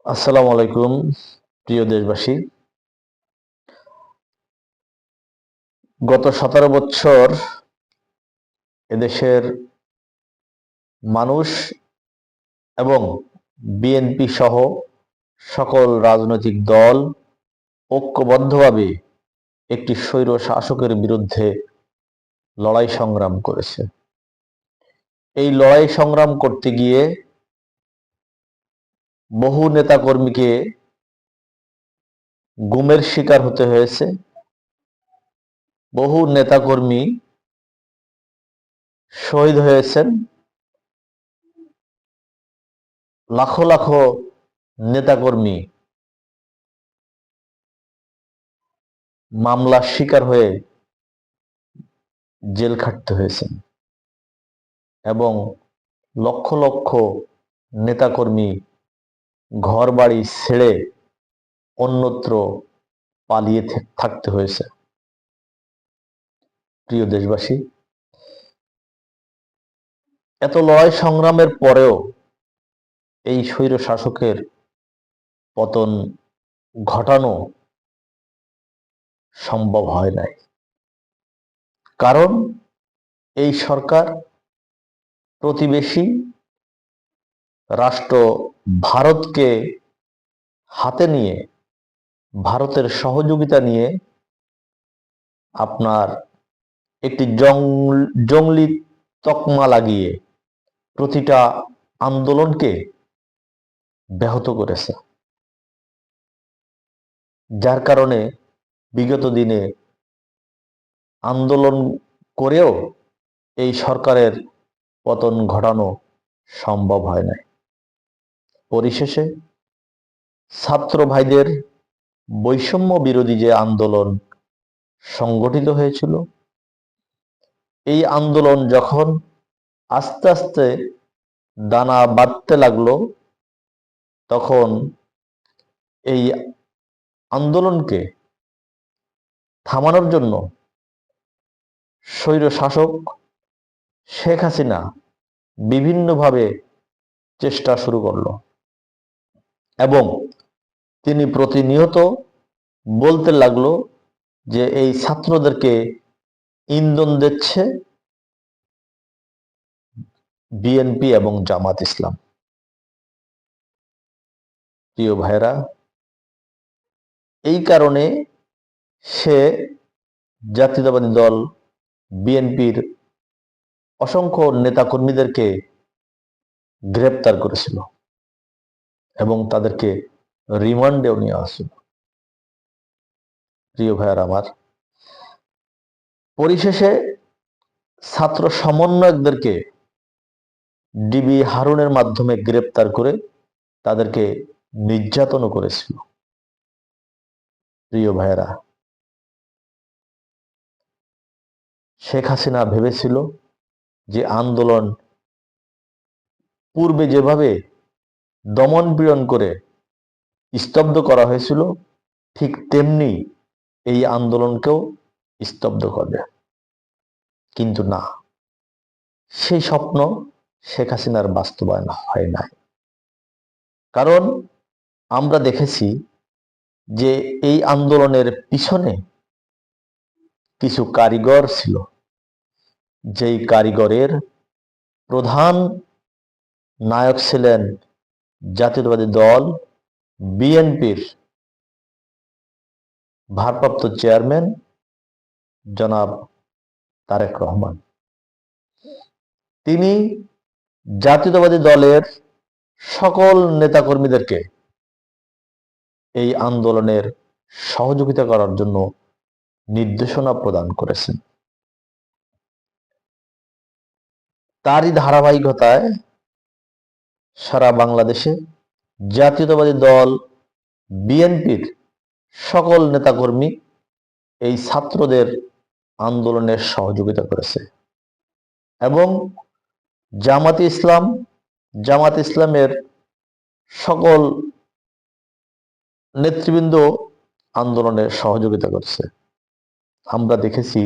আসসালামু আলাইকুম প্রিয় দেশবাসী। গত 17 বছর এদেশের মানুষ এবং বিএনপি সহ সকল রাজনৈতিক দল ঐক্যবদ্ধভাবে একটি স্বৈর শাসকের বিরুদ্ধে লড়াই সংগ্রাম করেছে। এই লড়াই সংগ্রাম করতে গিয়ে বহু নেতাকর্মীকে গুমের শিকার হতে হয়েছে। বহু নেতাকর্মী শহীদ হয়েছেন। লাখো লাখো নেতাকর্মী মামলার শিকার হয়ে জেল খাটতে হয়েছে এবং লক্ষ লক্ষ নেতাকর্মী ঘরবাড়ি ছেড়ে অন্যত্র পালিয়ে থাকতে হয়েছে। প্রিয় দেশবাসী, এত লড়াই সংগ্রামের পরেও এই স্বৈর শাসকের পতন ঘটানো সম্ভব হয় নাই। কারণ এই সরকার প্রতিবেশী রাষ্ট্র ভারতকে হাতে নিয়ে, ভারতের সহযোগিতা নিয়ে আপনার একটি জঙ্গলি তকমা লাগিয়ে প্রতিটা আন্দোলনকে ব্যাহত করেছে, যার কারণে বিগত দিনে আন্দোলন করেও এই সরকারের পতন ঘটানো সম্ভব হয় নাই। পরিশেষে ছাত্র ভাইদের বৈষম্য বিরোধী যে আন্দোলন সংগঠিত হয়েছিল, এই আন্দোলন যখন আস্তে আস্তে দানা বাঁধতে লাগলো, তখন এই আন্দোলনকে থামানোর জন্য স্বৈর শাসক শেখ হাসিনা বিভিন্নভাবে চেষ্টা শুরু করলো এবং তিনি প্রতিনিয়ত বলতে লাগলো যে এই ছাত্রদেরকে ইন্ধন দিচ্ছে বিএনপি এবং জামাত ইসলাম। প্রিয় ভাইরা, এই কারণে সে জাতীয়তাবাদী দল বিএনপির অসংখ্য নেতাকর্মীদেরকে গ্রেপ্তার করেছিল এবং তাদেরকে রিমান্ডেও নিয়ে আসছিল। প্রিয় ভাইয়ার আমার, পরিশেষে ছাত্র সমন্বয়কদেরকে ডিবি হারুনের মাধ্যমে গ্রেপ্তার করে তাদেরকে নির্যাতনও করেছিল। প্রিয় ভাইয়েরা, শেখ হাসিনা ভেবেছিল যে আন্দোলন পূর্বে যেভাবে দমন পীড়ন করে স্তব্ধ করা হয়েছিল, ঠিক তেমনি এই আন্দোলনকেও স্তব্ধ করবে। কিন্তু না, সেই স্বপ্ন শেখ হাসিনার বাস্তবায়ন হয় নাই। কারণ আমরা দেখেছি যে এই আন্দোলনের পিছনে কিছু কারিগর ছিল, যেই কারিগরের প্রধান নায়ক ছিলেন জাতীয়তাবাদী দল বিএনপির ভারপ্রাপ্ত চেয়ারম্যান জনাব তারেক রহমান। তিনি জাতীয়তাবাদী দলের সকল নেতাকর্মীদেরকে এই আন্দোলনের সহযোগিতা করার জন্য নির্দেশনা প্রদান করেছেন। তারই ধারাবাহিকতায় সারা বাংলাদেশে জাতীয়তাবাদী দল বিএনপির সকল নেতাকর্মী এই ছাত্রদের আন্দোলনের সহযোগিতা করেছে এবং জামাত ইসলামের সকল নেতৃবৃন্দ আন্দোলনের সহযোগিতা করেছে। আমরা দেখেছি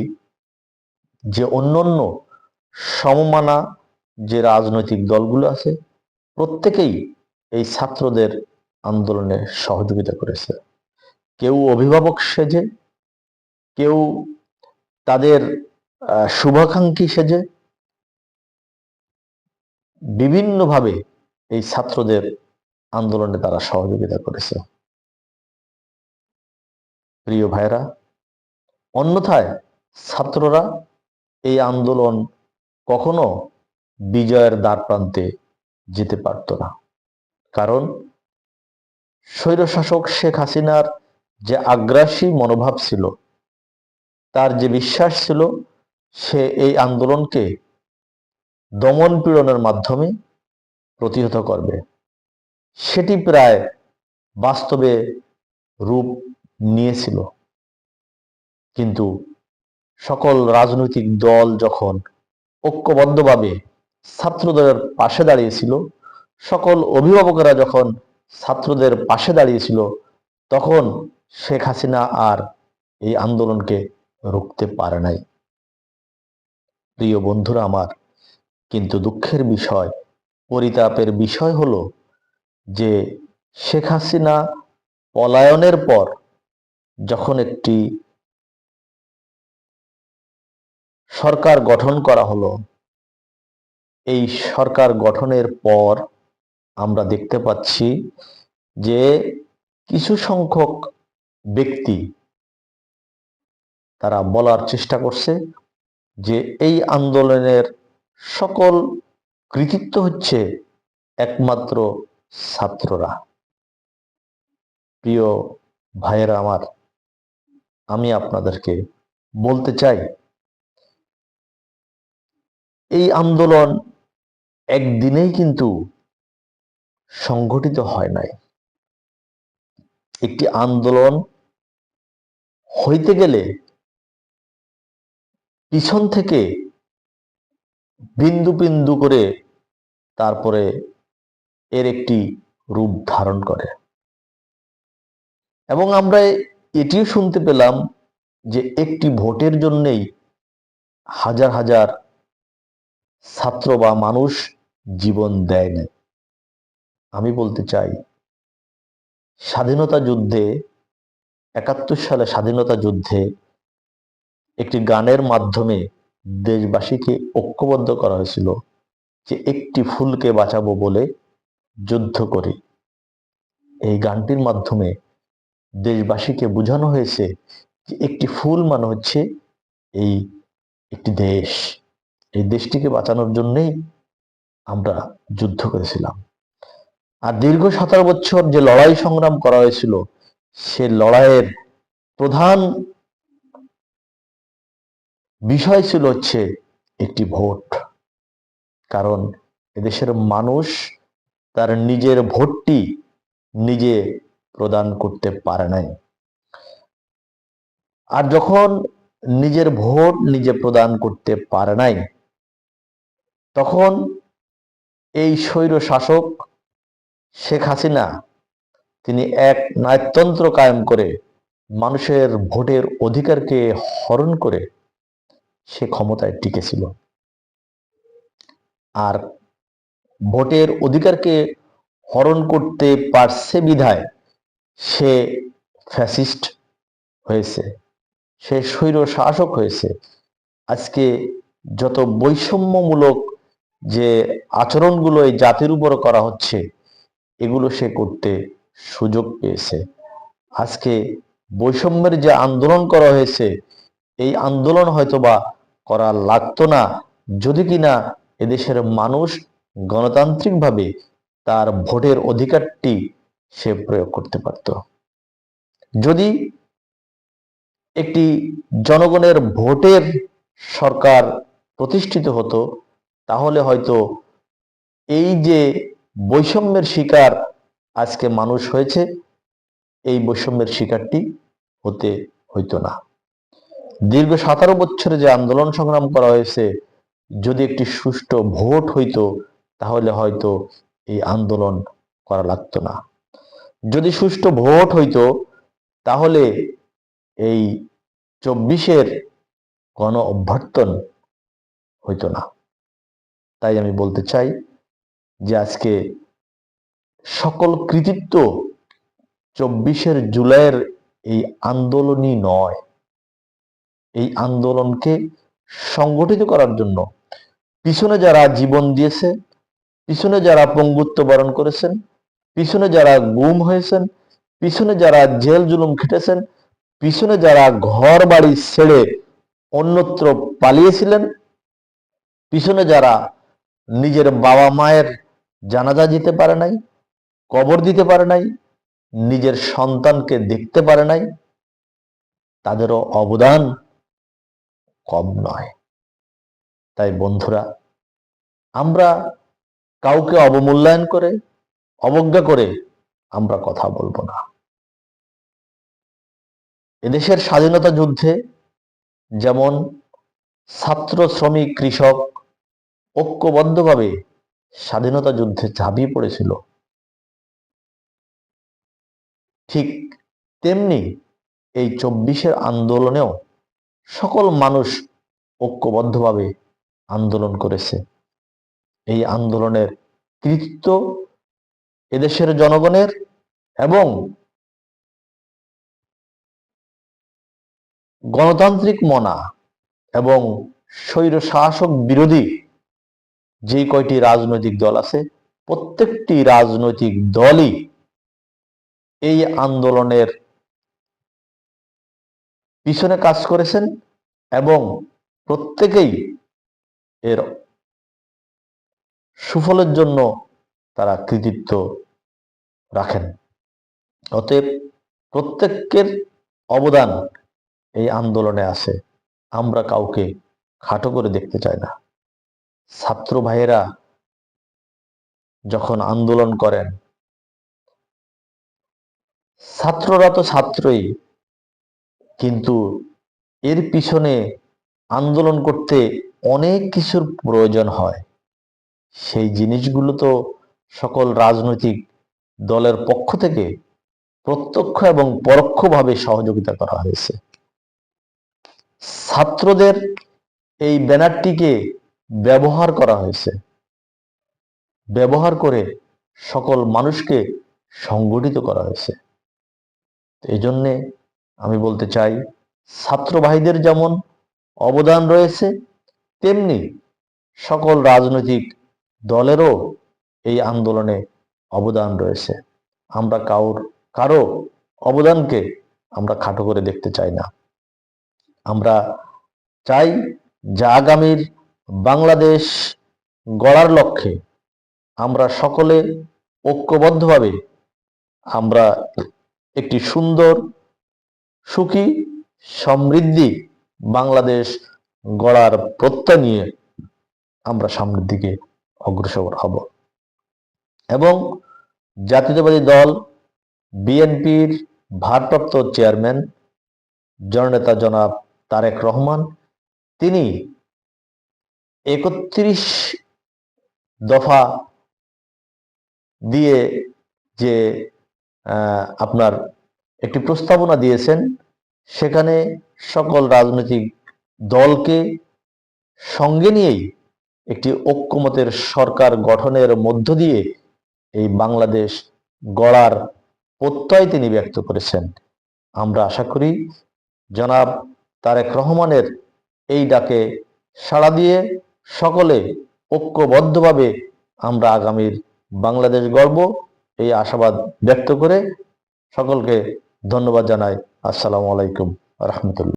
যে অন্যান্য সমমানা যে রাজনৈতিক দলগুলো আছে, প্রত্যেকেই এই ছাত্রদের আন্দোলনে সহযোগিতা করেছে। কেউ অভিভাবক সেজে, কেউ তাদের শুভাকাঙ্ক্ষী সেজে বিভিন্নভাবে এই ছাত্রদের আন্দোলনে তারা সহযোগিতা করেছে। প্রিয় ভাইরা, অন্যথায় ছাত্ররা এই আন্দোলন কখনো বিজয়ের দ্বার প্রান্তে যেতে পারত না। কারণ স্বৈরশাসক শেখ হাসিনার যে আগ্রাসী মনোভাব ছিল, তার যে বিশ্বাস ছিল সে এই আন্দোলনকে দমন পীড়নের মাধ্যমে প্রতিহত করবে, সেটি প্রায় বাস্তবে রূপ নিয়েছিল। কিন্তু সকল রাজনৈতিক দল যখন ঐক্যবদ্ধভাবে ছাত্রদের পাশে দাঁড়িয়েছিল, সকল অভিভাবকেরা যখন ছাত্রদের পাশে দাঁড়িয়েছিল, তখন শেখ হাসিনা আর এই আন্দোলনকে রুখতে পারে নাই। প্রিয় বন্ধুরা আমার, কিন্তু দুঃখের বিষয়, পরিতাপের বিষয় হলো যে শেখ হাসিনা পলায়নের পর যখন একটি সরকার গঠন করা হলো, এই সরকার গঠনের পর আমরা দেখতে পাচ্ছি যে কিছু সংখ্যক ব্যক্তি তারা বলার চেষ্টা করছে যে এই আন্দোলনের সকল কৃতিত্ব হচ্ছে একমাত্র ছাত্ররা। প্রিয় ভাইয়েরা আমার, আমি আপনাদেরকে বলতে চাই, এই আন্দোলন একদিনেই কিন্তু সংগঠিত হয় নাই। একটি আন্দোলন হইতে গেলে পিছন থেকে বিন্দু বিন্দু করে তারপরে এর একটি রূপ ধারণ করে। এবং আমরা এটিও শুনতে পেলাম যে একটি ভোটের জন্যেই হাজার হাজার ছাত্র বা মানুষ জীবন দেয় না। আমি বলতে চাই, স্বাধীনতা যুদ্ধে ৭১ সালে স্বাধীনতা যুদ্ধে একটি গানের মাধ্যমে দেশবাসীকে ঐক্যবদ্ধ করা হয়েছিল যে একটি ফুলকে বাঁচাবো বলে যুদ্ধ করি। এই গানটির মাধ্যমে দেশবাসীকে বোঝানো হয়েছে যে একটি ফুল মানে হচ্ছে এই একটি দেশ, এই দেশটিকে বাঁচানোর জন্যই আমরা যুদ্ধ করেছিলাম। আর দীর্ঘ ১৭ বছর যে লড়াই সংগ্রাম করা হয়েছিল, সে লড়াইয়ের প্রধান বিষয় ছিল হচ্ছে একটি ভোট। কারণ এদেশের মানুষ তার নিজের ভোটটি নিজে প্রদান করতে পারে নাই। আর যখন নিজের ভোট নিজে প্রদান করতে পারে নাই, তখন এই স্বৈর শাসক শেখ হাসিনা তিনি এক নায়কতন্ত্র কায়েম করে মানুষের ভোটের অধিকারকে হরণ করে সে ক্ষমতায় টিকেছিল। আর ভোটের অধিকারকে হরণ করতে পারছে বিধায় সে ফ্যাসিস্ট হয়েছে, সে স্বৈর শাসক হয়েছে। আজকে যত বৈষম্যমূলক যে আচরণগুলো এই জাতির উপর করা হচ্ছে, এগুলো সে করতে সুযোগ পেয়েছে। আজকে বৈষম্যের যে আন্দোলন করা হয়েছে, এই আন্দোলন হয়তোবা করা লাগতো না যদি কিনা এদেশের মানুষ গণতান্ত্রিকভাবে তার ভোটের অধিকারটি সে প্রয়োগ করতে পারত। যদি একটি জনগণের ভোটের সরকার প্রতিষ্ঠিত হতো, তাহলে হয়তো এই যে বৈষম্যের শিকার আজকে মানুষ হয়েছে, এই বৈষম্যের শিকারটি হতে হইতো না। দীর্ঘ ১৭ বছরে যে আন্দোলন সংগ্রাম করা হয়েছে, যদি একটি সুষ্ঠু ভোট হইতো, তাহলে হয়তো এই আন্দোলন করা লাগতো না। যদি সুষ্ঠু ভোট হইতো, তাহলে এই ২৪-এর গণ অভ্যর্থন হইতো না। তাই আমি বলতে চাই যে আজকে সকল কৃতিত্ব 24 জুলাইয়ের এই আন্দোলনই নয়। এই আন্দোলনকে সংগঠিত করার জন্য পিছনে যারা জীবন দিয়েছে, পিছনে যারা পঙ্গুত্ব বরণ করেছেন, পিছনে যারা গুম হয়েছেন, পিছনে যারা জেল জুলুম খেটেছেন, পিছনে যারা ঘর বাড়ি ছেড়ে অন্যত্র পালিয়েছিলেন, পিছনে যারা নিজের বাবা মায়ের জানাজা দিতে পারে নাই, কবর দিতে পারে নাই, নিজের সন্তানকে দেখতে পারে নাই, তাদেরও অবদান কম নয়। তাই বন্ধুরা, আমরা কাউকে অবমূল্যায়ন করে, অবজ্ঞা করে আমরা কথা বলবো না। এদেশের স্বাধীনতা যুদ্ধে যেমন ছাত্র, শ্রমিক, কৃষক ঐক্যবদ্ধভাবে স্বাধীনতা যুদ্ধে ঝাঁপিয়ে পড়েছিল, ঠিক তেমনি এই 24 আন্দোলনেও সকল মানুষ ঐক্যবদ্ধভাবে আন্দোলন করেছে। এই আন্দোলনের কৃতিত্ব এদেশের জনগণের এবং গণতান্ত্রিক মনা এবং স্বৈর শাসক বিরোধী যে কয়টি রাজনৈতিক দল আছে, প্রত্যেকটি রাজনৈতিক দলই এই আন্দোলনের পিছনে কাজ করেছেন এবং প্রত্যেকেই এর সুফলের জন্য তারা কৃতিত্ব রাখেন। অতএব প্রত্যেকের অবদান এই আন্দোলনে আছে। আমরা কাউকে খাটো করে দেখতে চাই না। ছাত্র ভাইয়েরা যখন আন্দোলন করেন, ছাত্ররা তো ছাত্রই, কিন্তু এর পিছনে আন্দোলন করতে অনেক কিছুর প্রয়োজন হয়। সেই জিনিসগুলো তো সকল রাজনৈতিক দলের পক্ষ থেকে প্রত্যক্ষ এবং পরোক্ষভাবে সহযোগিতা করা হয়েছে। ছাত্রদের এই ব্যানারটিকে ব্যবহার করা হয়েছে, ব্যবহার করে সকল মানুষকে সংগঠিত করা হয়েছে। এই জন্যে আমি বলতে চাই, ছাত্র ভাইদের যেমন অবদান রয়েছে, তেমনি সকল রাজনৈতিক দলেরও এই আন্দোলনে অবদান রয়েছে। আমরা কারো অবদানকে আমরা খাটো করে দেখতে চাই না। আমরা চাই যে আগামীর বাংলাদেশ গড়ার লক্ষ্যে আমরা সকলে ঐক্যবদ্ধভাবে আমরা একটি সুন্দর, সুখী, সমৃদ্ধি বাংলাদেশ গড়ার প্রত্যয় নিয়ে আমরা সামনের দিকে অগ্রসর হব। এবং জাতীয়তাবাদী দল বিএনপির ভারপ্রাপ্ত চেয়ারম্যান জননেতা জনাব তারেক রহমান, তিনি 31 দফা দিয়ে যে আপনার একটি প্রস্তাবনা দিয়েছেন, সেখানে সকল রাজনৈতিক দলকে সঙ্গে নিয়েই একটি ঐক্যমতের সরকার গঠনের মধ্য দিয়ে এই বাংলাদেশ গড়ার প্রত্যয় তিনি ব্যক্ত করেছেন। আমরা আশা করি জনাব তারেক রহমানের এই ডাকে সাড়া দিয়ে সকলে ঐক্যবদ্ধভাবে আমরা আগামীর বাংলাদেশ গড়ব, এই আশাবাদ ব্যক্ত করে সকলকে ধন্যবাদ জানাই। আসসালামু আলাইকুম রহমতুল্লাহ।